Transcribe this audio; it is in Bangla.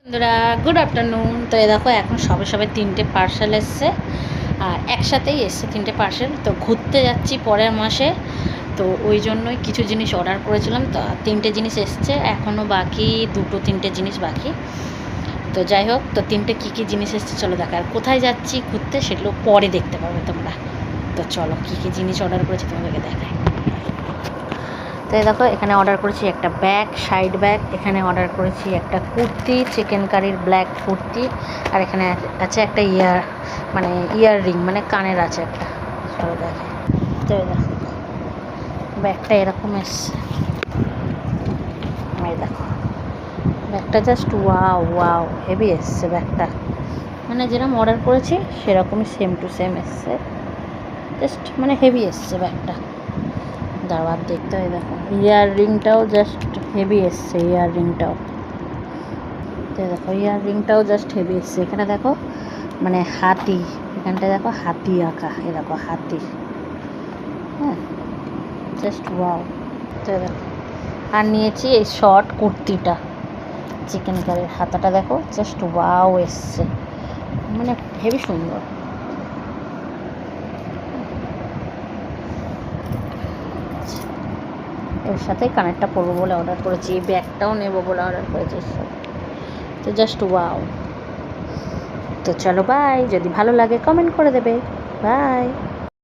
বন্ধুরা গুড আফটারনুন। তো এই দেখো এখন সবে তিনটে পার্সেল এসছে, আর একসাথেই এসছে তিনটে পার্সেল। তো ঘুরতে যাচ্ছি পরের মাসে, তো ওই জন্যই কিছু জিনিস অর্ডার করেছিলাম। তো তিনটে জিনিস এসছে, এখনও বাকি তিনটে জিনিস বাকি। তো যাই হোক, তো তিনটে কী জিনিস এসছে চলো দেখা। আর কোথায় যাচ্ছি ঘুরতে সেগুলো পরে দেখতে পাবে তোমরা। তো চলো কী জিনিস অর্ডার করেছি তোমাদেরকে দেখাই। তো এই দেখো এখানে অর্ডার করেছি একটা ব্যাগ, সাইড ব্যাগ। এখানে অর্ডার করেছি একটা কুর্তি, চিকেন কারির ব্ল্যাক কুর্তি। আর এখানে আছে একটা ইয়ার রিং, মানে কানের আছে একটা। চলো দেখে। তো এই দেখো ব্যাগটা এরকম এসছে। এই দেখো ব্যাগটা জাস্ট ওয়াও হেভি এসছে ব্যাগটা, মানে যেরকম অর্ডার করেছি সেরকমই সেম টু সেম এসছে। জাস্ট মানে হেভি এসছে ব্যাগটা। দাঁড়াবার দেখতে হয়। দেখো ইয়ার রিংটাও জাস্ট হেভি এসছে, ইয়ার রিংটাও। তো দেখো ইয়ার রিংটাও জাস্ট হেভি এসছে। এখানে দেখো মানে হাতি, এখানটায় দেখো হাতি আঁকা, এ দেখো হাতি। হ্যাঁ জাস্ট ওয়াও। তো দেখো আর নিয়েছি এই শর্ট কুর্তিটা, চিকেন কারির হাতাটা দেখো জাস্ট ওয়াও এসছে, মানে হেভি সুন্দর। এর সাথে কানেরটা পরবো বলে অর্ডার করেছি, এই ব্যাগটাও নেবো বলে অর্ডার করেছি সব। তো জাস্ট ওয়াও। তো চলো বাই, যদি ভালো লাগে কমেন্ট করে দেবে। বাই।